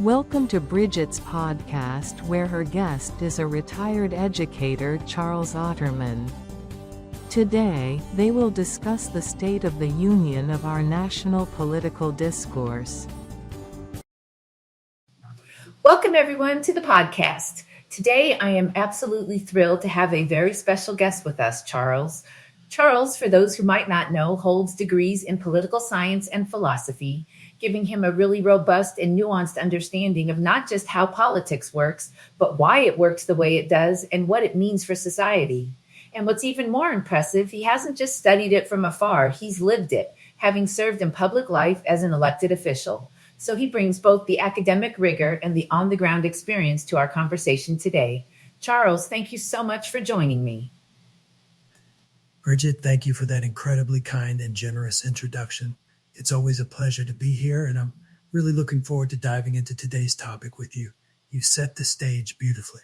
Welcome to Bridget's podcast, where her guest is a retired educator, Charles Otterman. Today, they will discuss the state of the union of our national political discourse. Welcome, everyone, to the podcast. Today, I am absolutely thrilled to have a very special guest with us, Charles. Charles, for those who might not know, holds degrees in political science and philosophy, giving him a really robust and nuanced understanding of not just how politics works, but why it works the way it does and what it means for society. And what's even more impressive, he hasn't just studied it from afar, he's lived it, having served in public life as an elected official. So he brings both the academic rigor and the on-the-ground experience to our conversation today. Charles, thank you so much for joining me. Bridget, thank you for that incredibly kind and generous introduction. It's always a pleasure to be here, and I'm really looking forward to diving into today's topic with you. You set the stage beautifully.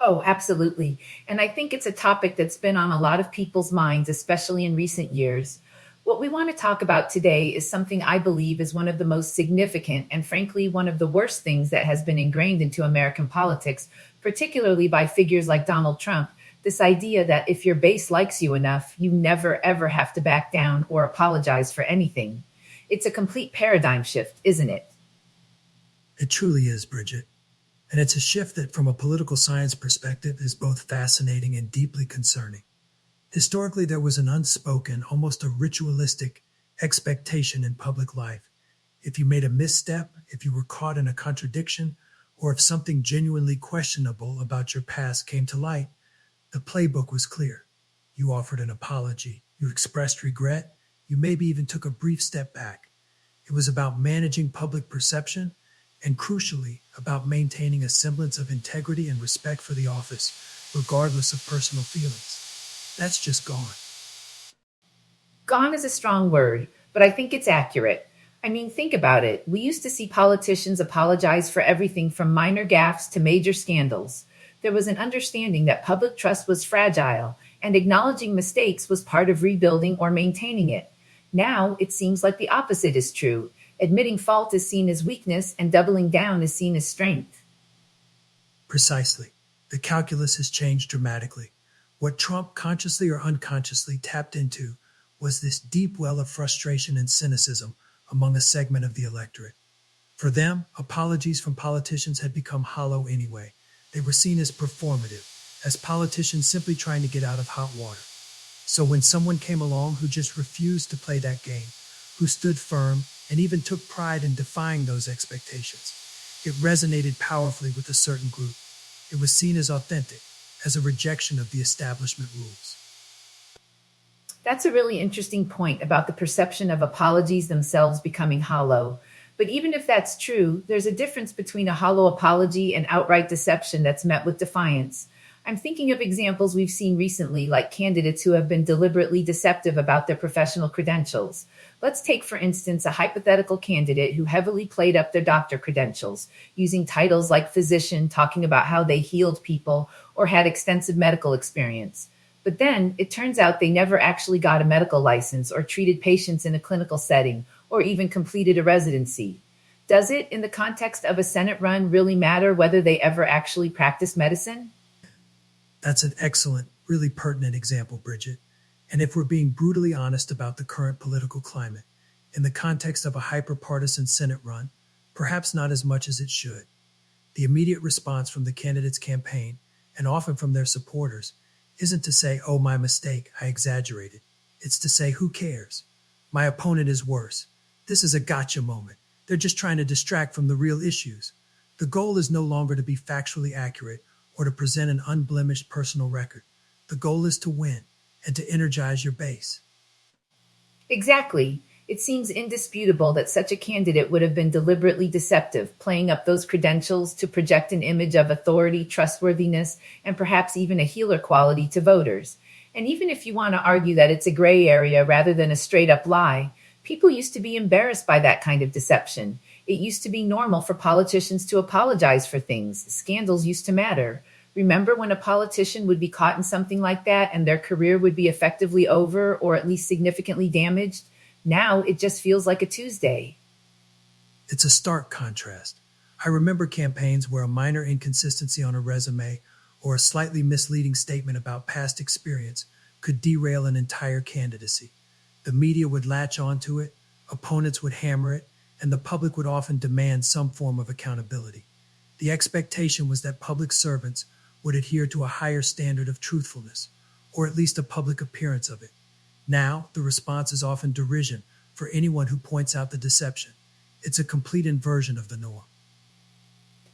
Oh, absolutely. And I think it's a topic that's been on a lot of people's minds, especially in recent years. What we want to talk about today is something I believe is one of the most significant and frankly, one of the worst things that has been ingrained into American politics, particularly by figures like Donald Trump. This idea that if your base likes you enough, you never, ever have to back down or apologize for anything. It's a complete paradigm shift, isn't it? It truly is, Bridget. And it's a shift that, from a political science perspective, is both fascinating and deeply concerning. Historically, there was an unspoken, almost a ritualistic expectation in public life. If you made a misstep, if you were caught in a contradiction, or if something genuinely questionable about your past came to light, the playbook was clear. You offered an apology, you expressed regret, you maybe even took a brief step back. It was about managing public perception and, crucially, about maintaining a semblance of integrity and respect for the office, regardless of personal feelings. That's just gone. Gone is a strong word, but I think it's accurate. I mean, think about it. We used to see politicians apologize for everything from minor gaffes to major scandals. There was an understanding that public trust was fragile, and acknowledging mistakes was part of rebuilding or maintaining it. Now, it seems like the opposite is true. Admitting fault is seen as weakness, and doubling down is seen as strength. Precisely. The calculus has changed dramatically. What Trump consciously or unconsciously tapped into was this deep well of frustration and cynicism among a segment of the electorate. For them, apologies from politicians had become hollow anyway. They were seen as performative, as politicians simply trying to get out of hot water. So when someone came along who just refused to play that game, who stood firm and even took pride in defying those expectations, it resonated powerfully with a certain group. It was seen as authentic, as a rejection of the establishment rules. That's a really interesting point about the perception of apologies themselves becoming hollow. But even if that's true, there's a difference between a hollow apology and outright deception that's met with defiance. I'm thinking of examples we've seen recently, like candidates who have been deliberately deceptive about their professional credentials. Let's take, for instance, a hypothetical candidate who heavily played up their doctor credentials, using titles like physician, talking about how they healed people or had extensive medical experience. But then it turns out they never actually got a medical license or treated patients in a clinical setting, or even completed a residency. Does it, in the context of a Senate run, really matter whether they ever actually practiced medicine? That's an excellent, really pertinent example, Bridget. And if we're being brutally honest about the current political climate, in the context of a hyper-partisan Senate run, perhaps not as much as it should. The immediate response from the candidate's campaign, and often from their supporters, isn't to say, oh, my mistake, I exaggerated. It's to say, who cares? My opponent is worse. This is a gotcha moment. They're just trying to distract from the real issues. The goal is no longer to be factually accurate or to present an unblemished personal record. The goal is to win and to energize your base. Exactly. It seems indisputable that such a candidate would have been deliberately deceptive, playing up those credentials to project an image of authority, trustworthiness, and perhaps even a healer quality to voters. And even if you want to argue that it's a gray area rather than a straight-up lie, people used to be embarrassed by that kind of deception. It used to be normal for politicians to apologize for things. Scandals used to matter. Remember when a politician would be caught in something like that and their career would be effectively over or at least significantly damaged? Now it just feels like a Tuesday. It's a stark contrast. I remember campaigns where a minor inconsistency on a resume or a slightly misleading statement about past experience could derail an entire candidacy. The media would latch onto it, opponents would hammer it, and the public would often demand some form of accountability. The expectation was that public servants would adhere to a higher standard of truthfulness, or at least a public appearance of it. Now, the response is often derision for anyone who points out the deception. It's a complete inversion of the norm.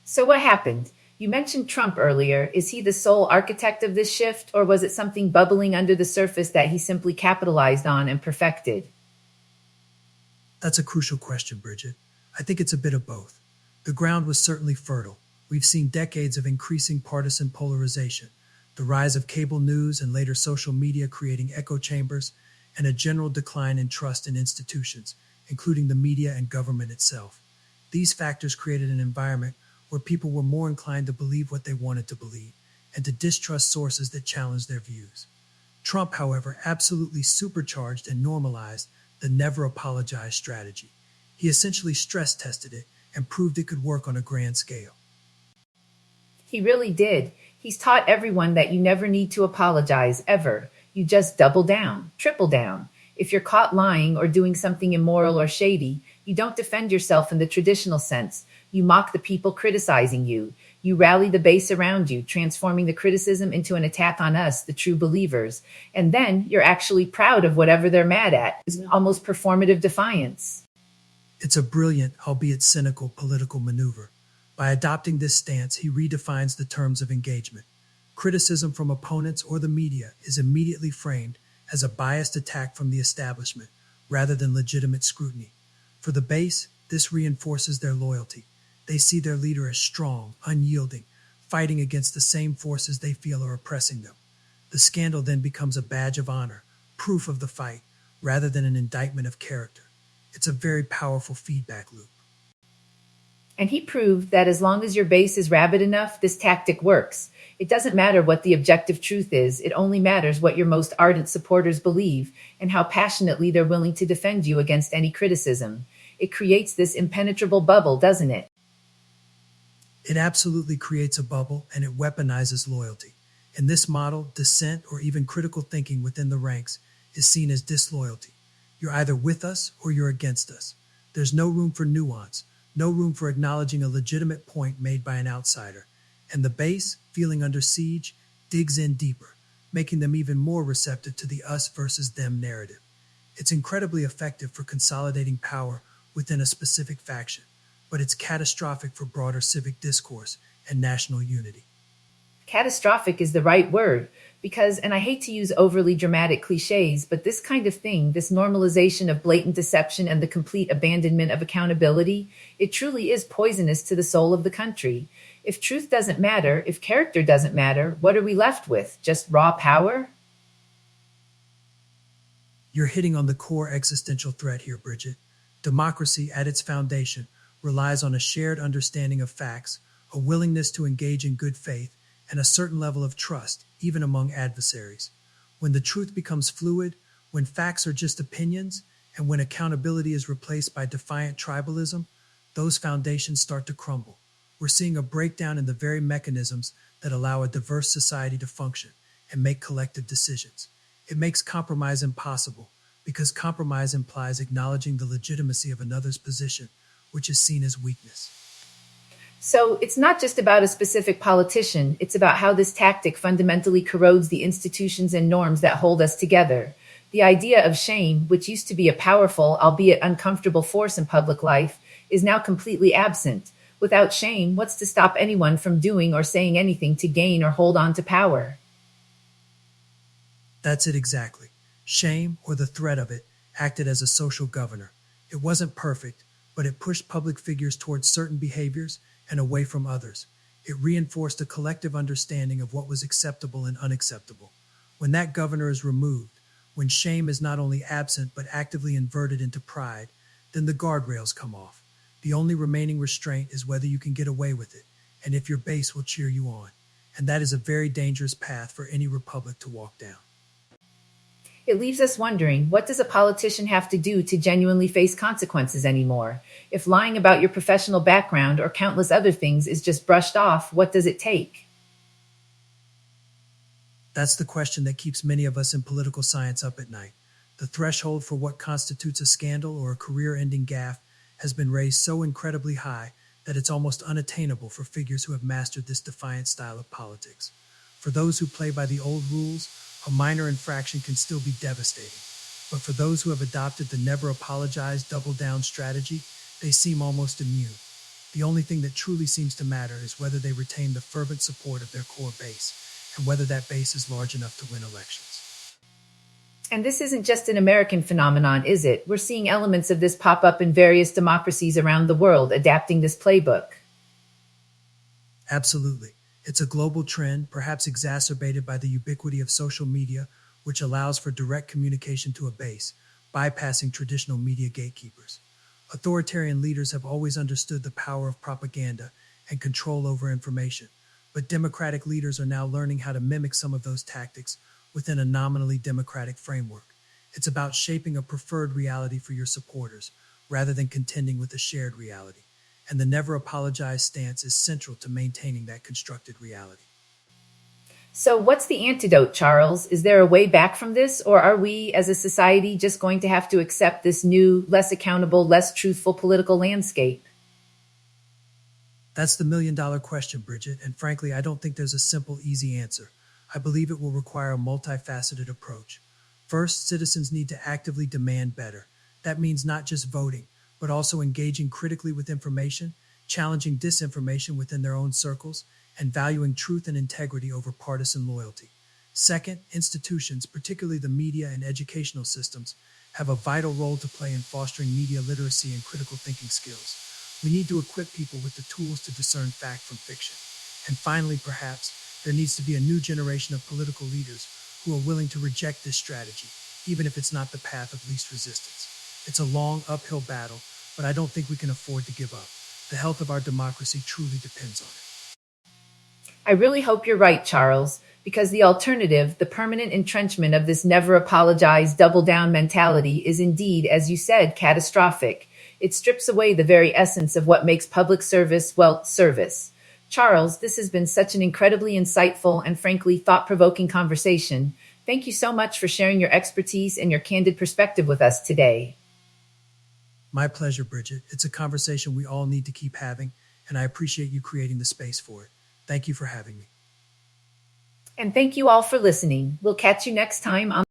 So, what happened? You mentioned Trump earlier. Is he the sole architect of this shift, or was it something bubbling under the surface that he simply capitalized on and perfected? That's a crucial question, Bridget. I think it's a bit of both. The ground was certainly fertile. We've seen decades of increasing partisan polarization, the rise of cable news and later social media creating echo chambers, and a general decline in trust in institutions, including the media and government itself. These factors created an environment where people were more inclined to believe what they wanted to believe and to distrust sources that challenged their views. Trump, however, absolutely supercharged and normalized the never apologize strategy. He essentially stress tested it and proved it could work on a grand scale. He really did. He's taught everyone that you never need to apologize, ever. You just double down, triple down. If you're caught lying or doing something immoral or shady, you don't defend yourself in the traditional sense. You mock the people criticizing you. You rally the base around you, transforming the criticism into an attack on us, the true believers. And then you're actually proud of whatever they're mad at. It's almost performative defiance. It's a brilliant, albeit cynical, political maneuver. By adopting this stance, he redefines the terms of engagement. Criticism from opponents or the media is immediately framed as a biased attack from the establishment rather than legitimate scrutiny. For the base, this reinforces their loyalty. They see their leader as strong, unyielding, fighting against the same forces they feel are oppressing them. The scandal then becomes a badge of honor, proof of the fight, rather than an indictment of character. It's a very powerful feedback loop. And he proved that as long as your base is rabid enough, this tactic works. It doesn't matter what the objective truth is. It only matters what your most ardent supporters believe and how passionately they're willing to defend you against any criticism. It creates this impenetrable bubble, doesn't it? It absolutely creates a bubble and it weaponizes loyalty. In this model, dissent or even critical thinking within the ranks is seen as disloyalty. You're either with us or you're against us. There's no room for nuance, no room for acknowledging a legitimate point made by an outsider. And the base, feeling under siege, digs in deeper, making them even more receptive to the us versus them narrative. It's incredibly effective for consolidating power within a specific faction, but it's catastrophic for broader civic discourse and national unity. Catastrophic is the right word because, and I hate to use overly dramatic cliches, but this kind of thing, this normalization of blatant deception and the complete abandonment of accountability, it truly is poisonous to the soul of the country. If truth doesn't matter, if character doesn't matter, what are we left with? Just raw power? You're hitting on the core existential threat here, Bridget. Democracy, at its foundation, relies on a shared understanding of facts, a willingness to engage in good faith, and a certain level of trust, even among adversaries. When the truth becomes fluid, when facts are just opinions, and when accountability is replaced by defiant tribalism, those foundations start to crumble. We're seeing a breakdown in the very mechanisms that allow a diverse society to function and make collective decisions. It makes compromise impossible because compromise implies acknowledging the legitimacy of another's position, which is seen as weakness. So it's not just about a specific politician. It's about how this tactic fundamentally corrodes the institutions and norms that hold us together. The idea of shame, which used to be a powerful, albeit uncomfortable force in public life, is now completely absent. Without shame, what's to stop anyone from doing or saying anything to gain or hold on to power? That's it exactly. Shame, or the threat of it, acted as a social governor. It wasn't perfect, but it pushed public figures towards certain behaviors and away from others. It reinforced a collective understanding of what was acceptable and unacceptable. When that governor is removed, when shame is not only absent but actively inverted into pride, then the guardrails come off. The only remaining restraint is whether you can get away with it, and if your base will cheer you on. And that is a very dangerous path for any republic to walk down. It leaves us wondering, what does a politician have to do to genuinely face consequences anymore? If lying about your professional background or countless other things is just brushed off, what does it take? That's the question that keeps many of us in political science up at night. The threshold for what constitutes a scandal or a career ending gaffe has been raised so incredibly high that it's almost unattainable for figures who have mastered this defiant style of politics. For those who play by the old rules, a minor infraction can still be devastating. But for those who have adopted the never apologize, double down strategy, they seem almost immune. The only thing that truly seems to matter is whether they retain the fervent support of their core base, and whether that base is large enough to win elections. And this isn't just an American phenomenon, is it? We're seeing elements of this pop up in various democracies around the world, adapting this playbook. Absolutely. It's a global trend, perhaps exacerbated by the ubiquity of social media, which allows for direct communication to a base, bypassing traditional media gatekeepers. Authoritarian leaders have always understood the power of propaganda and control over information, but democratic leaders are now learning how to mimic some of those tactics within a nominally democratic framework. It's about shaping a preferred reality for your supporters, rather than contending with a shared reality. And the never apologize stance is central to maintaining that constructed reality. So, what's the antidote, Charles? Is there a way back from this, or are we as a society just going to have to accept this new, less accountable, less truthful political landscape? That's the million-dollar question, Bridget, and frankly, I don't think there's a simple, easy answer. I believe it will require a multifaceted approach. First, citizens need to actively demand better. That means not just voting, but also engaging critically with information, challenging disinformation within their own circles, and valuing truth and integrity over partisan loyalty. Second, institutions, particularly the media and educational systems, have a vital role to play in fostering media literacy and critical thinking skills. We need to equip people with the tools to discern fact from fiction. And finally, perhaps, there needs to be a new generation of political leaders who are willing to reject this strategy, even if it's not the path of least resistance. It's a long, uphill battle, but I don't think we can afford to give up. The health of our democracy truly depends on it. I really hope you're right, Charles, because the alternative, the permanent entrenchment of this never apologize, double down mentality, is indeed, as you said, catastrophic. It strips away the very essence of what makes public service, well, service. Charles, this has been such an incredibly insightful and frankly thought-provoking conversation. Thank you so much for sharing your expertise and your candid perspective with us today. My pleasure, Bridget. It's a conversation we all need to keep having, and I appreciate you creating the space for it. Thank you for having me. And thank you all for listening. We'll catch you next time on